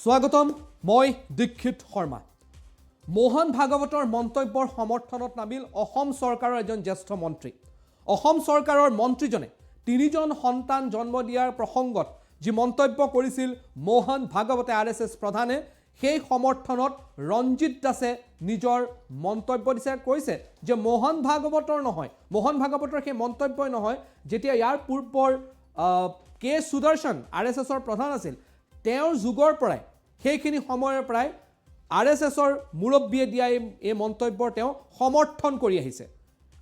স্বাগতম মই দীক্ষিত শৰ্মা মোহন ভাগৱতৰ মন্তব্যৰ সমৰ্থনত নামিল অসম চৰকাৰৰ এজন জ্যেষ্ঠ মন্ত্ৰী অসম চৰকাৰৰ মন্ত্ৰীজনে তিনিজন সন্তান জন্ম দিয়াৰ প্ৰসংগত যি মন্তব্য কৰিছিল মোহন ভাগৱতে আৰএছএছ প্ৰধানে সেই সমৰ্থনত ৰঞ্জিত দাসে নিজৰ মন্তব্য দিছে কৈছে যে মোহন ভাগৱতৰ নহয় মোহন ভাগৱতৰ সেই মন্তব্যই নহয় যেতিয়া ইয়াৰ পূৰ্বৰ কে সুদৰ্শন আৰএছএছৰ প্ৰধান আছিল তেওঁৰ যুগৰ পৰাই সেইখিনি সময়ৰ পৰাই আৰএছএছৰ মুৰব্বীয়ে দিয়া এই মন্তব্যৰ তেওঁ সমৰ্থন কৰি আহিছে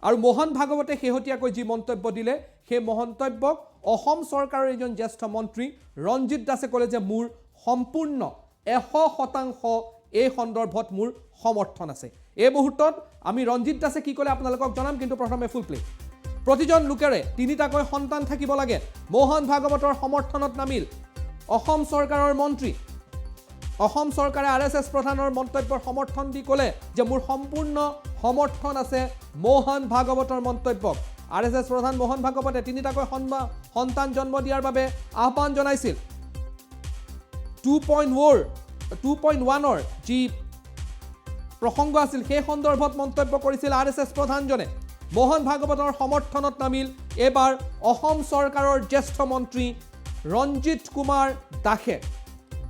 আৰু মোহন ভাগৱতে শেহতীয়াকৈ যি মন্তব্য দিলে সেই মন্তব্যক অসম চৰকাৰৰ এজন জ্যেষ্ঠ মন্ত্ৰী ৰঞ্জিত দাসে ক'লে যে মোৰ সম্পূৰ্ণ 100% এই সন্দৰ্ভত মোৰ সমৰ্থন আছে এই মুহূৰ্তত আমি ৰঞ্জিত দাসে কি ক'লে আপোনালোকক জনাম কিন্তু প্ৰথমে ফুল প্লে প্ৰতিজন লোকেৰে তিনিটাকৈ সন্তান থাকিব লাগে মোহন ভাগৱতৰ সমৰ্থনত নামিল অসম চৰকাৰৰ মন্ত্ৰী অসম চৰকাৰে আৰএছএছ প্ৰধানৰ মন্তব্যৰ সমৰ্থন দি ক'লে যে মোৰ সম্পূৰ্ণ সমৰ্থন আছে মোহন ভাগৱতৰ মন্তব্যক আৰএছএছ প্ৰধান মোহন ভাগৱতে তিনিটাকৈ সন্তান জন্ম দিয়াৰ বাবে আহ্বান জনাইছিল 2.1ৰ যি প্ৰসংগ আছিল সেই সন্দৰ্ভত মন্তব্য কৰিছিল আৰএছএছ প্ৰধানজনে মোহন ভাগৱতৰ সমৰ্থনত নামিল এবাৰ অসম চৰকাৰৰ জ্যেষ্ঠ মন্ত্ৰী ৰঞ্জিত কুমাৰ দাসে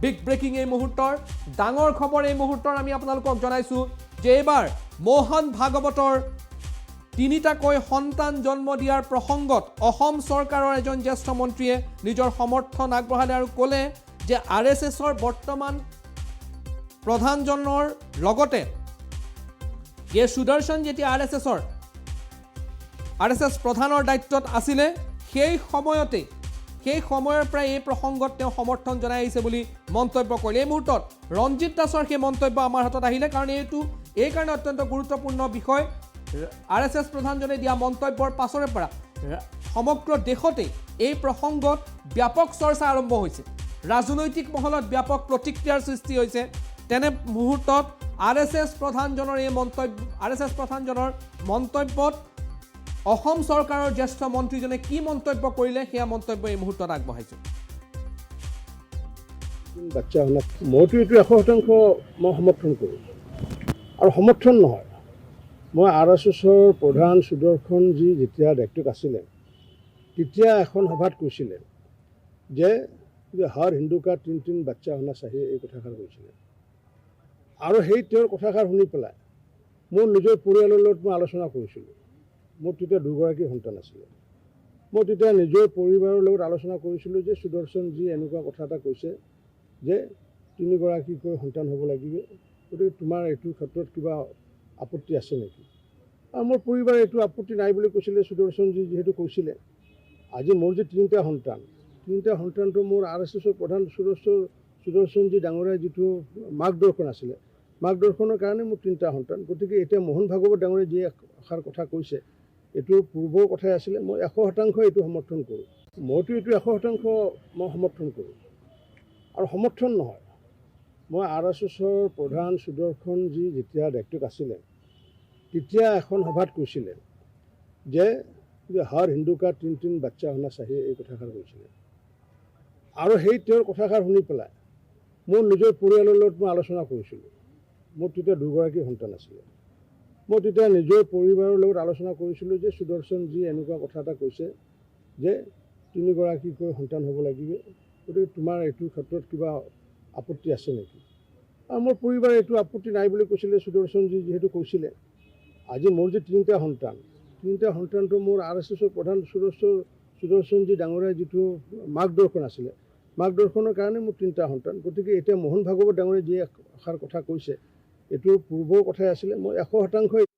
বিগ ব্ৰেকিং এই মুহূৰ্তৰ ডাঙৰ খবৰ এই মুহূৰ্তৰ আমি আপোনালোকক জনাইছোঁ যে এবাৰ মোহন ভাগৱতৰ তিনিটাকৈ সন্তান জন্ম দিয়াৰ প্ৰসংগত অসম চৰকাৰৰ এজন জ্যেষ্ঠ মন্ত্ৰীয়ে নিজৰ সমৰ্থন আগবঢ়ালে আৰু ক'লে যে আৰএছএছৰ বৰ্তমান প্ৰধানজনৰ লগতে কে সুদৰ্শন যেতিয়া আৰএছএছ প্ৰধানৰ দায়িত্বত আছিলে সেই সময়ৰ পৰাই এই প্ৰসংগত তেওঁ সমৰ্থন জনাই আহিছে বুলি মন্তব্য কৰিলে এই মুহূৰ্তত ৰঞ্জিত দাসৰ সেই মন্তব্য আমাৰ হাতত আহিলে কাৰণ এই কাৰণে অত্যন্ত গুৰুত্বপূৰ্ণ বিষয় আৰএছএছ প্ৰধানজনে দিয়া মন্তব্যৰ পাছৰে পৰা সমগ্ৰ দেশতে এই প্ৰসংগত ব্যাপক চৰ্চা আৰম্ভ হৈছে ৰাজনৈতিক মহলত ব্যাপক প্ৰতিক্ৰিয়াৰ সৃষ্টি হৈছে তেনে মুহূৰ্তত আৰএছএছ প্ৰধানজনৰ মন্তব্যত অসম চৰকাৰৰ জ্যেষ্ঠ মন্ত্ৰীজনে কি মন্তব্য কৰিলে সেয়া মন্তব্য এই মুহূৰ্তত আগবঢ়াইছোঁ বাচ্চা হওক মইতো এইটো 100% মই সমৰ্থন কৰোঁ আৰু সমৰ্থন নহয় মই আৰএছএছৰ প্ৰধান সুদৰ্শনজী যেতিয়া দায়িত্বত আছিলে তেতিয়া এখন সভাত কৈছিলে যে হৰ হিন্দু কা তিন বাচ্চা হোনা চাহিয়ে এই কথাষাৰ কৈছিলে আৰু সেই তেওঁৰ কথাষাৰ শুনি পেলাই মোৰ নিজৰ পৰিয়ালৰ লগত মই আলোচনা কৰিছিলোঁ মোৰ তেতিয়া দুগৰাকী সন্তান আছিলে মই তেতিয়া নিজৰ পৰিবাৰৰ লগত আলোচনা কৰিছিলোঁ যে সুদৰ্শনজী এনেকুৱা কথা এটা কৈছে যে তিনিগৰাকীকৈ সন্তান হ'ব লাগিব গতিকে তোমাৰ এইটো ক্ষেত্ৰত কিবা আপত্তি আছে নেকি আৰু মোৰ পৰিবাৰে এইটো আপত্তি নাই বুলি কৈছিলে সুদৰ্শনজী যিহেতু কৈছিলে আজি মোৰ যে তিনিটা সন্তানটো মোৰ আৰএছএছৰ প্ৰধান সুদৰ্শনজী ডাঙৰীয়াৰ যিটো মাৰ্গদৰ্শন আছিলে মাৰ্গদৰ্শনৰ কাৰণে মোৰ তিনিটা সন্তান গতিকে এতিয়া মোহন ভাগৱত ডাঙৰীয়াই যি এষাৰ কথা কৈছে এইটো পূৰ্বৰ কথাই আছিলে মই 100% এইটো সমৰ্থন কৰোঁ মইতো এইটো 100% মই সমৰ্থন কৰোঁ আৰু সমৰ্থন নহয় মই আৰএছএছৰ প্ৰধান সুদৰ্শনজী যেতিয়া দায়িত্বত আছিলে তেতিয়া এখন সভাত কৈছিলে যে হৰ হিন্দু কা তিন বাচ্চা হোনা চাহিয়ে এই কথাষাৰ কৈছিলে আৰু সেই তেওঁৰ কথাষাৰ শুনি পেলাই মোৰ নিজৰ পৰিয়ালৰ লগত মই আলোচনা কৰিছিলোঁ মোৰ তেতিয়া দুগৰাকী সন্তান আছিলে মই তেতিয়া নিজৰ পৰিবাৰৰ লগত আলোচনা কৰিছিলোঁ যে সুদৰ্শনজী এনেকুৱা কথা এটা কৈছে যে তিনিগৰাকীকৈ সন্তান হ'ব লাগিব গতিকে তোমাৰ এইটো ক্ষেত্ৰত কিবা আপত্তি আছে নেকি আৰু মোৰ পৰিবাৰে এইটো আপত্তি নাই বুলি কৈছিলে সুদৰ্শনজী যিহেতু কৈছিলে আজি মোৰ যে তিনিটা সন্তানটো মোৰ আৰএছএছৰ প্ৰধান সুদৰ্শনজী ডাঙৰীয়াৰ যিটো মাৰ্গদৰ্শন আছিলে মাৰ্গদৰ্শনৰ কাৰণে মোৰ তিনিটা সন্তান গতিকে এতিয়া মোহন ভাগৱত ডাঙৰীয়াই যি এষাৰ কথা কৈছে এইটো পূৰ্বৰ কথাই আছিলে মই 100%